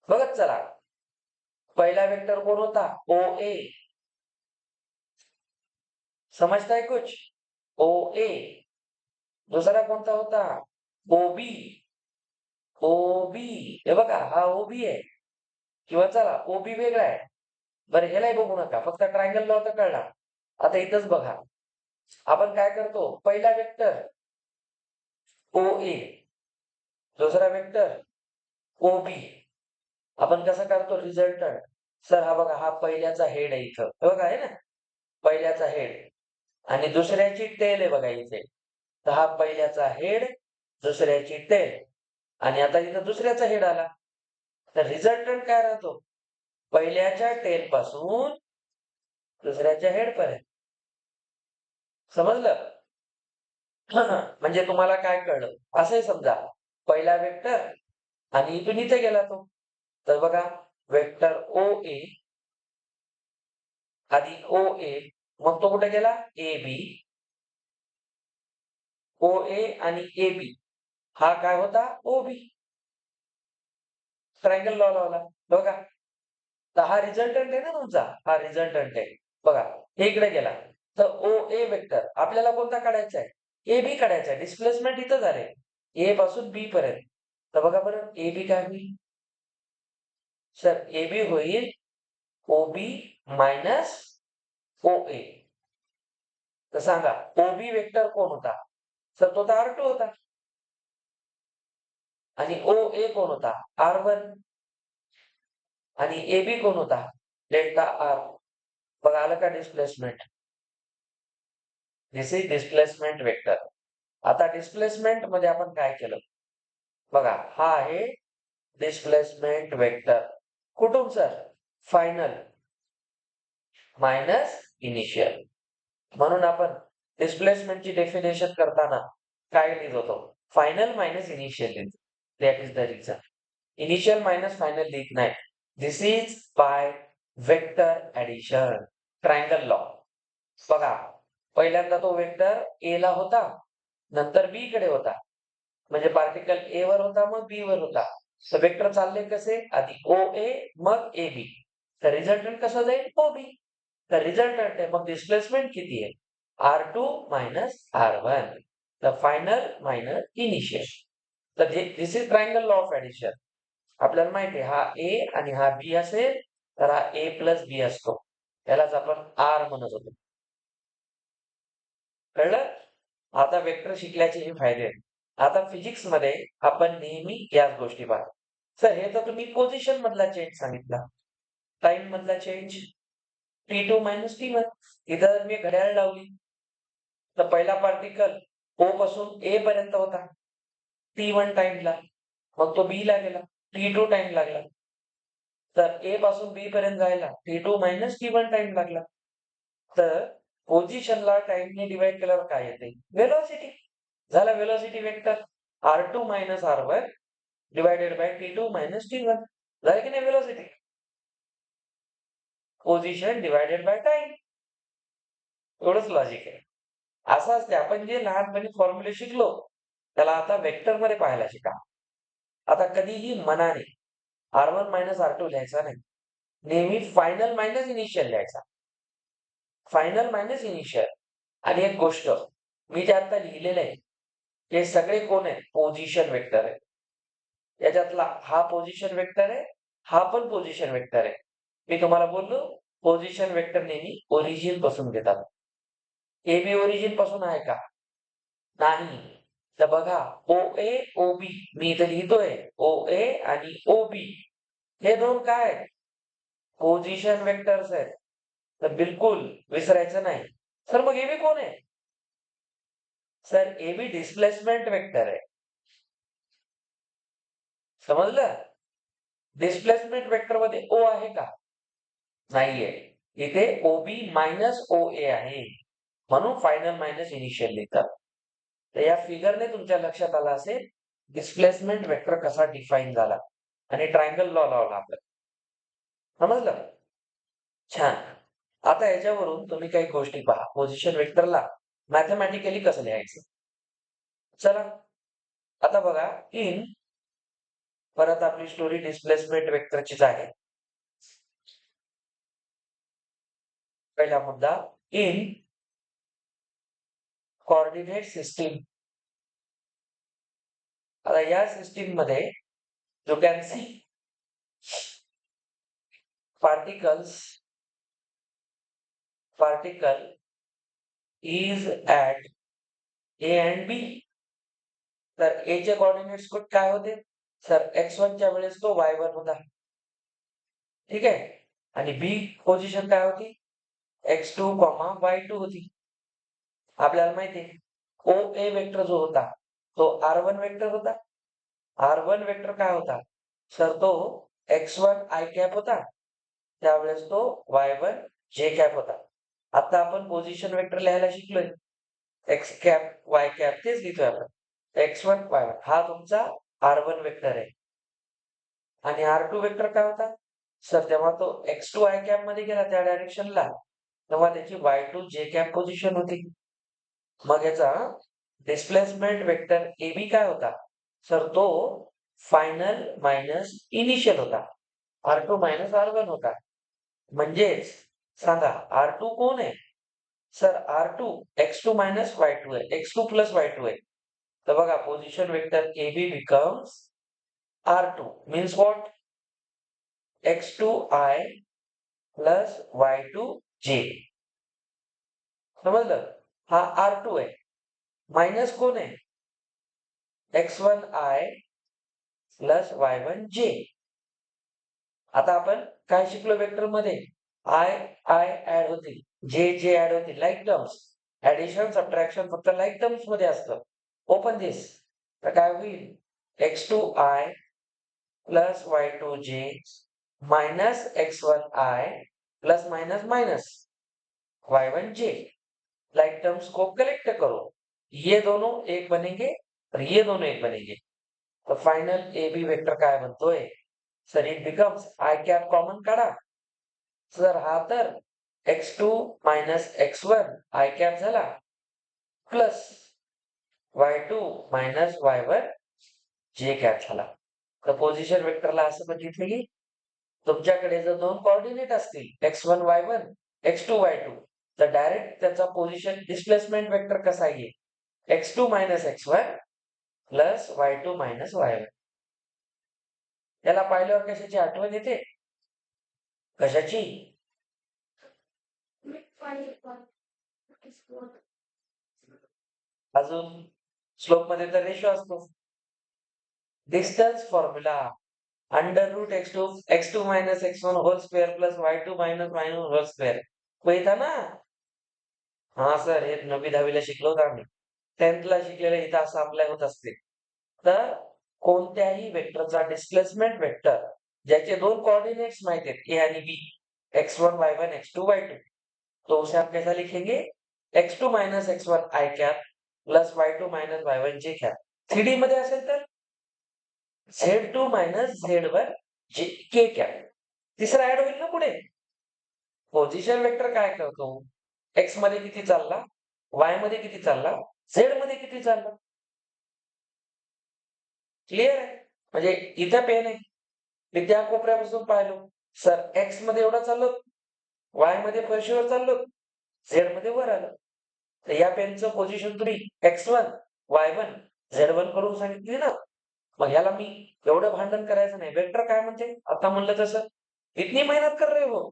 बघत चला. पहिला वेक्टर कोण होता? ओ ए. समजताय कुछ? ओ ए. दुसरा कोणता होता? ओबी. ओबी, हे बघा, हा ओबी आहे. किंवा चला ओबी वेगळा आहे. बरं, ह्यालाही बघू नका, फक्त ट्रायंगल लॉ तर कळला. आता इथंच बघा, आपण काय करतो? पहिला वेक्टर ओ ए, दुसरा वेक्टर ओबी. आपण कसं करतो रिझल्टंट? सर हा बघा, हा पहिल्याचा हेड आहे इथं. हे बघा आहे ना, पहिल्याचा हेड आणि दुसऱ्याची टेल आहे बघा इथे. तर हा पहिल्याचा हेड, दुसऱ्याची टेल आणि आता इथं दुसऱ्याचा हेड आला. तर रिझल्टंट काय राहतो? पहिल्याच्या टेल पासून दुसऱ्याच्या हेड पर्यंत. समजलं? म्हणजे तुम्हाला काय कळलं? असंही समजा पहिला वेक्टर आणि इथून इथे गेला तो. तर बघा वेक्टर ओ ए आधी ओ ए, मग तो कुठे गेला? A B. ओ ए आणि ए बी हा काय होता? O B. ट्रायंगल लॉ लावला. बघा. तर हा रिझल्टंट आहे ना तुमचा, हा रिझल्टंट आहे. बघा हे इकडे गेला. तर ओ ए वेक्टर आपल्याला कोणता काढायचा आहे? ए बी काढायचा आहे. डिस्प्लेसमेंट इथं झाले. ए पासून बी पर्यंत. तर बघा बरं ए बी काय होईल? सर ए बी होईल ओ बी मायनस ओ ए. तर सांगा ओ बी वेक्टर कोण होता? सर तो तर R2 होता. आणि ओ ए कोण होता? R1. आणि ए बी कोण होता? Delta R. बघा आलं का displacement? This is displacement vector. आता डिस्प्लेसमेंट मध्ये आपण काय केलं? बघा हा आहे डिस्प्लेसमेंट वेक्टर. कुठून सर? Final minus initial. म्हणून आपण डिस्प्लेसमेंटची डेफिनेशन करताना काय लिहित होतो? फायनल मायनस इनिशियल लिहितो. That is the reason. Initial minus final लिहित नाही. This is by vector addition. Triangle law. बघा पहिल्यांदा तो वेक्टर ए ला होता, नंतर बी कडे होता. म्हणजे पार्टिकल ए वर होता, मग बी वर होता. तर वेक्टर चालले कसे? आधी ओ ए मग ए बी. तर रिझल्टंट कसं जाईल? O B. तर रिझल्टंट आहे, मग डिस्प्लेसमेंट किती आहे? R2 minus R1. तर फायनल मायनस इनिशियल. तर this is triangle law of addition. आपल्याला माहिती आहे हा ए आणि हा बी असेल तर हा ए प्लस बी असतो. त्यालाच आपण आर म्हणत होतो. कळलं? आता वेक्टर शिकल्याचे हे फायदे आहेत. आता फिजिक्स मध्ये आपण नेहमी याच गोष्टी पाहतो. सर हे तर तुम्ही पोझिशन मधला चेंज सांगितला. टाइम मधला चेंज T2 मायनस T1. इथं जर मी घड्याळ लावली तर पहिला पार्टिकल O पासून A पर्यंत होता T1 टाइमला. मग तो B ला गेला T2 टाइम लागला. तर A पासून B पर्यंत जायला T2 मायनस T1 टाइम लागला. तर पोझिशनला टाइमने डिवाइड केल्यावर काय येते? व्हेलॉसिटी. झाला velocity vector. R2 minus R1 divided by T2 minus T1. झालं की नाही velocity? Position divided by time. एवढंच लॉजिक आहे. असं असते आपण जे लहानपणी फॉर्म्युले शिकलो त्याला आता वेक्टर मध्ये पाहायला शिका. आता कधीही मनाने R1 मायनस R2 लिहायचा नाही. नेहमी फायनल मायनस इनिशियल लिहायचा. Final minus initial. आणि एक गोष्ट मी जे आता लिहिलेलं आहे हे सगळे कोण आहेत? पोझिशन वेक्टर आहे. याच्यातला हा पोझिशन वेक्टर आहे, हा पण पोझिशन वेक्टर आहे. मी तुम्हाला बोललो पोझिशन वेक्टर नेहमी ओरिजिन पासून घेतात. ए बी ओरिजिन पासून आहे का? नाही. तर बघा ओ ए ओ बी मी इथे लिहितोय ओ ए आणि ओ बी हे दोन काय आहेत? पोझिशन वेक्टर्स आहेत. तर बिलकुल विसरायचं नाही. सर मग ए बी कोण आहे? Sir A B displacement vector आहे. समजलं? डिस्प्लेसमेंट वेक्टर मध्ये ओ आहे का? नाहीये. इथे ओबी मायनस ओ ए आहे. म्हणून फायनल मायनस इनिशियल लिहितात. तर या फिगरने तुमच्या लक्षात आलं असेल डिस्प्लेसमेंट वेक्टर कसा डिफाईन झाला आणि ट्रायंगल लॉ लावला आपण. समजलं? छान. आता याच्यावरून तुम्ही काही गोष्टी पहा. पोझिशन वेक्टरला मॅथमॅटिकली कसं लिहायचं? चला आता बघा इन परत आपली स्टोरी डिस्प्लेसमेंट वेक्टरचीच आहे. पहिला मुद्दा इन कोऑर्डिनेट सिस्टीम. आता या सिस्टीम मध्ये you can see particle is at A and B. तर A चे कोऑर्डिनेट्स काय होते? सर x1 च्या वेळेस तो y1 होता. ठीक आहे. आणि बी पोझिशन काय होती? x2, y2 होती. आपल्याला माहिती आहे ओ ए वेक्टर जो होता तो R1 वेक्टर होता. R1 वेक्टर काय होता? सर तो x1 i कॅप होता. त्यावेळेस तो y1 j कॅप होता. आता आपण पोझिशन वेक्टर लिहायला शिकलोय. x कॅप, y कॅप तेच लिहितोय आपण. x1, y1 हा तुमचा R1 वेक्टर आहे. आणि R2 वेक्टर काय होता? सर तेव्हा तो x2 i कॅप मध्ये गेला त्या डायरेक्शनला. तेव्हा त्याची y2 j कॅप पोझिशन होती. मग याचा डिस्प्लेसमेंट वेक्टर AB काय होता? सर तो फायनल मायनस इनिशियल होता. R2 मायनस R1 होता. म्हणजेच सांगा R2 कोण आहे? Sir R2 x2 minus y2 आहे. x2 प्लस y2 आहे. तर बघा position vector AB becomes R2 means what? x2i plus y2j. समजलं? हा R2 आहे. मायनस कोण आहे? x1i plus y1j. आता आपण काय शिकलो वेक्टर मध्ये? I ऍड होतील, जे ऍड होतील, लाईक टर्म्स. ऍडिशन सबट्रॅक्शन फक्त लाईक टर्म्स मध्ये असतं. ओपन दिस. तर काय होईल? x2i plus y2j minus x1i plus minus minus y1j. Like terms को कलेक्ट करो, ये दोनों एक बनेंगे और ये दोनों एक बनेंगे. तो फायनल ए बी वेक्टर काय बनतोय? Sir it becomes I cap common काढा. सर हा तर x2 minus x1 I cap झाला plus y2 minus y1 J cap झाला. तर पोझिशन वेक्टरला असं बघितलं की तुमच्याकडे जर दोन कोऑर्डिनेट असतील x1 y1 x2 y2 तर डायरेक्ट त्याचा पोझिशन डिस्प्लेसमेंट वेक्टर कसा येईल? x2 minus x1 plus y2 minus y1. याला पाहिल्यावर कशाची आठवण येते? कशाची? अजून स्लोप मध्ये तर रेशो असतो. Distance formula under root x2 minus x1 whole square plus y2 minus y1 whole square. माहिती ना? हा सर हे 9वी 10वीला शिकलो होतो आम्ही. 10thला शिकलेलं इथं असं अप्लाय होत असते. तर कोणत्याही वेक्टरचा डिस्प्लेसमेंट वेक्टर ज्याचे दोन कोऑर्डिनेट्स माहिती आहेत ए आणि बी, x1 y1 x2 y2, तो उसे आप कैसा लिखेंगे? x2 minus x1 i cap plus y2 minus y1 j cap. 3D मध्ये असेल तर z2 minus z1 j k cap. तिसरा ऍड होईल ना पुढे. पोझिशन वेक्टर काय करतो? x मध्ये किती चालला, y मध्ये किती चालला, z मध्ये किती चालला. क्लिअर आहे? म्हणजे इथं पेन आहे. मी त्या कोपऱ्यापासून पाहिलो. सर x मध्ये एवढा चाललो, y मध्ये फरशीवर चाललो, z मध्ये वर आलो. तर या पेनचं पोझिशन तुम्ही x1, y1, z1 करून सांगितली ना. मग ह्याला मी एवढं भांडण करायचं नाही. वेक्टर काय म्हणते? आता म्हणलं तसं इतनी मेहनत कर रहे हो,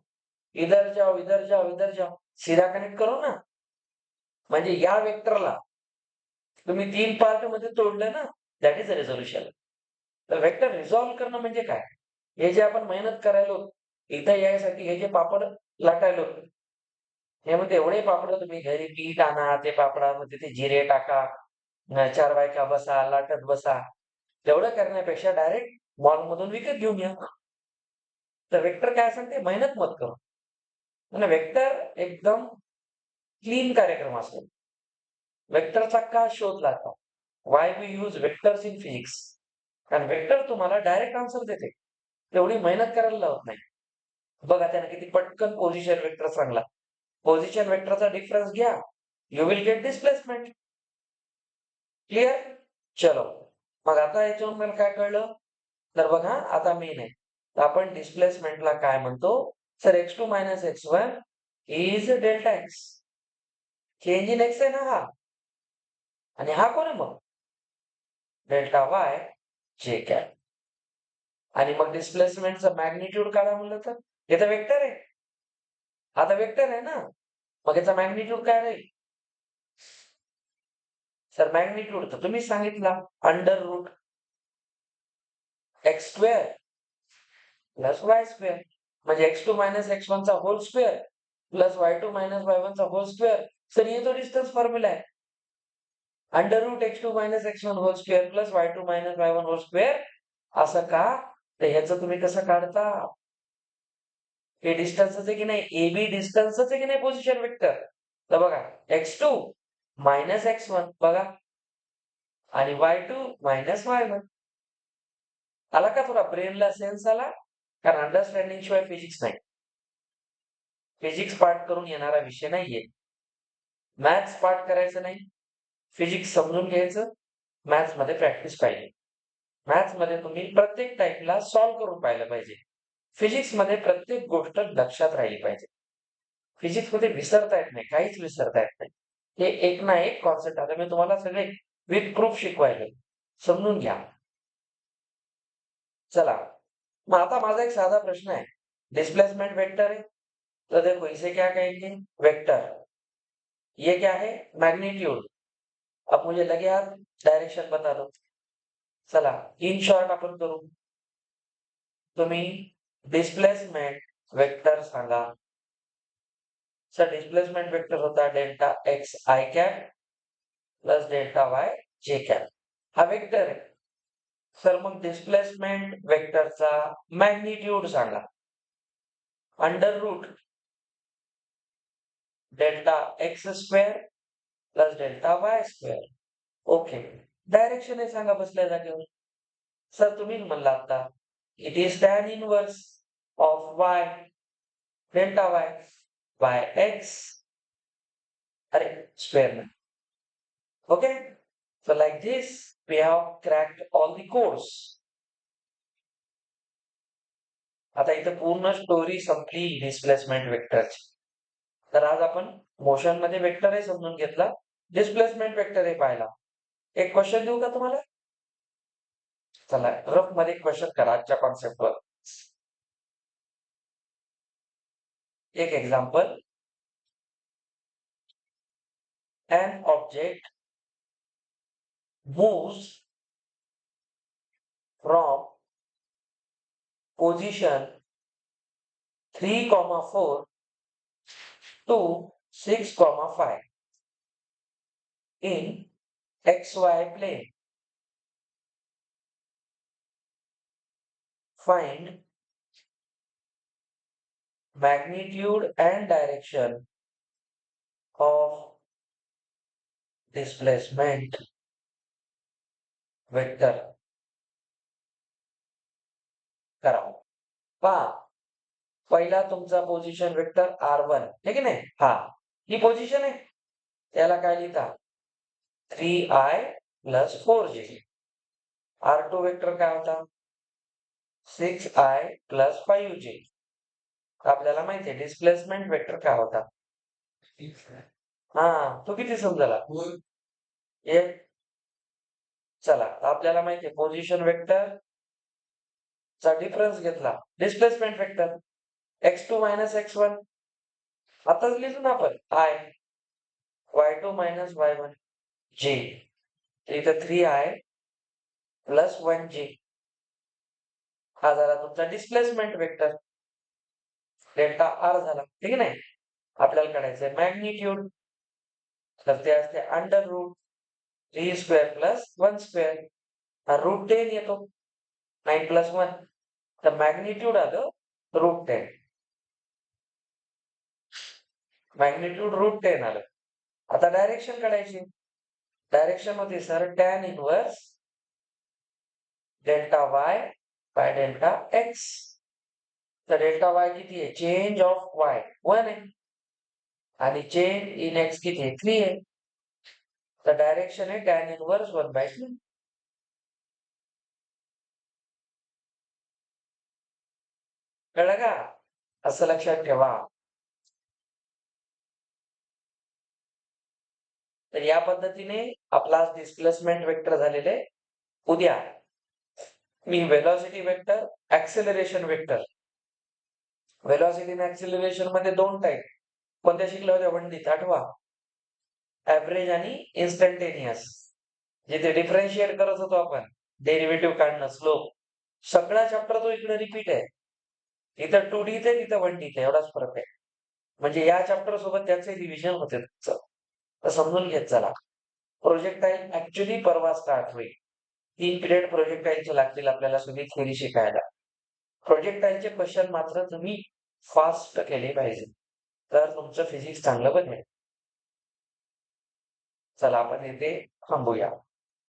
इधर जाओ इधर जाओ इधर जाओ, सीधा कनेक्ट करो ना. म्हणजे या वेक्टरला तुम्ही 3 पार्ट मध्ये तोडलं ना, दॅट इज अ रिझोल्युशन. तर वेक्टर रिझॉल्व्ह करणं म्हणजे काय? हे जे आपण मेहनत करायलो इथं यायसाठी, हे जे पापड लाटायलो, हे म्हणते एवढे पापड तुम्ही घरी पीठ आणा, ते पापडामध्ये ते जिरे टाका, 4 बायका बसा, लाटत बसा. तेवढं करण्यापेक्षा डायरेक्ट मॉलमधून विकत घेऊन या. तर वेक्टर काय सांगते? मेहनत मत करो. आणि वेक्टर एकदम क्लीन कार्यक्रम असतो. वेक्टरचा का शोध लागतो? Why we use vectors in physics? कारण वेक्टर तुम्हाला डायरेक्ट आन्सर देते. तेवढी मेहनत करायला लावत नाही. बघा त्याने किती पटकन पोझिशन वेक्टर सांगला. पोझिशन वेक्टरचा डिफरन्स घ्या, you will get displacement. Clear? चलो. मग आता याच्यावरून मला काय कळलं? तर बघा आता मेन आहे. तर आपण डिस्प्लेसमेंटला काय म्हणतो? Sir x2 minus x1 is delta x. Change in x आहे ना हा. आणि हा कोण आहे मग? Delta Y J cap. आणि मग डिस्प्लेसमेंटचं मॅग्निट्यूड काढा म्हणलं तर हे तर वेक्टर आहे. हा तर वेक्टर आहे ना. मग याचा मॅग्निट्यूड काय राहील? सर मॅग्निट्यूड तर तुम्ही सांगितला under route x² plus y². म्हणजे x2 मायनस x1 चा hole square plus y2 minus y1 चा होल स्क्वेअर. सर ये तो डिस्टन्स फॉर्म्युला आहे. Under root x2 minus x1 whole square plus y2 minus y1 whole square. असं का? तर ह्याचं तुम्ही कसं काढता? हे डिस्टन्सच आहे की नाही? AB डिस्टन्सच आहे की नाही पोझिशन वेक्टर? तर बघा x2 मायनस x1 बघा आणि y2 मायनस y1. आला का थोडा ब्रेनला सेन्स आला? कारण अंडरस्टँडिंग शिवाय फिजिक्स नाही. फिजिक्स पाठ करून येणारा विषय नाहीये. मॅथ्स पाठ करायचं नाही, फिजिक्स समजून घ्यायचं, मॅथ्स मध्ये प्रॅक्टिस पाहिजे. मॅथ्स मध्ये तुम्ही प्रत्येक टाईपला सॉल्व्ह करून पाहिलं पाहिजे. फिजिक्स मध्ये प्रत्येक गोष्ट लक्षात राहिली पाहिजे. फिजिक्स मध्ये विसरता येत नाही, काहीच विसरता येत नाही. हे एक ना एक कॉन्सेप्ट आता मी तुम्हाला सगळे विथ प्रूफ शिकवायले, समजून घ्या. चला मग आता माझा एक साधा प्रश्न है, डिस्प्लेसमेंट वेक्टर है तो देखो इसे क्या कहेंगे? वेक्टर. ये क्या है? मैग्नीट्यूड. अब मुझे लगे यार डायरेक्शन बता दो. चला इन शॉर्ट आपण करू. तुम्ही डिस्प्लेसमेंट वेक्टर सांगा. सर डिस्प्लेसमेंट वेक्टर होता delta X I cap plus delta Y J cap. हा वेक्टर आहे. सर मग डिस्प्लेसमेंट वेक्टरचा मॅग्निट्यूड सांगा. Under root delta X square plus delta Y square. Okay. Direction हे सांगा बसल्या जागेवर. सर तुम्ही म्हणला आता it is tan inverse of Y delta Y by X. अरे स्क्वेअर में. Okay. So like this we have cracked all the codes. आता इथं पूर्ण स्टोरी संपली डिस्प्लेसमेंट वेक्टरची. तर आज आपण मोशन मध्ये वेक्टर हे समजून घेतला, डिस्प्लेसमेंट वेक्टर हे पाहिला. एक क्वेश्चन देऊ का तुम्हाला? चला रफ मध्ये क्वेश्चन करा आजच्या कॉन्सेप्टवर. एक example. An object moves from position 3, 4 to 6, 5 in XY plane. Find magnitude and direction of displacement vector. करा. पहा पहिला तुमचा पोझिशन वेक्टर R1 आहे की नाही? हा ही पोझिशन आहे. त्याला काय लिहिता? 3i plus 4j. R2 vector काय होता? 6i plus 5j. आपल्याला माहिती आहे डिस्प्लेसमेंट वेक्टर काय होता? हा तो किती समजला? एक. चला आपल्याला माहिती आहे पोझिशन वेक्टर चा डिफरन्स घेतला displacement vector x2 minus x1. आताच लिहिलो ना आपण i y2 minus y1 j. इथं 3i प्लस 1j. हा झाला तुमचा डिस्प्लेसमेंट वेक्टर डेल्टा आर झाला. ठीक नाही? आपल्याला काढायचं आहे मॅग्निट्यूड. तर ते असते under root 3 square plus 1 square. हा रूट 10 येतो 9 प्लस 1. तर मॅग्निट्यूड आलं रूट 10. मॅग्निट्यूड रूट 10 आलं. आता डायरेक्शन काढायची. डायरेक्शन मध्ये sir tan inverse delta Y by delta X. तर डेल्टा वाय किती आहे? चेंज ऑफ वाय 1 आहे आणि चेंज इन एक्स किती आहे? 3 आहे. तर डायरेक्शन आहे टॅन इनवर्स 1/3. कळलं का? असं लक्षात ठेवा. तर या पद्धतीने आपला डिस्प्लेसमेंट वेक्टर झालेले. उद्या मी velocity vector, acceleration vector. Velocity आणि ऍक्सेलरेशन मध्ये दोन टाईप कोणत्या शिकल्या होत्या वंडीत आठवा? ऍव्हरेज आणि इन्स्टंटेनियस. जिथे डिफरन्शिएट करत होतो आपण डेरिव्हेटिव्ह काढणं स्लोप. सगळा चॅप्टर तो इकडे रिपीट आहे. इथं 2D थे, तिथं 1D थे एवढाच फरक आहे. म्हणजे या चॅप्टर सोबत त्याचे रिव्हिजन होते तुमचं. तर समजून घेत चला. प्रोजेक्टाईल ॲक्चुअली परवा स्टार्ट होईल. 3 पिरियड प्रोजेक्टाईलचे लागतील आपल्याला सगळी थेअरी शिकायला. प्रोजेक्टाईलचे क्वेश्चन मात्र तुम्ही फास्ट केले पाहिजे. तर तुमचं फिजिक्स चांगलं बनेल. चला आपण इथे थांबूया.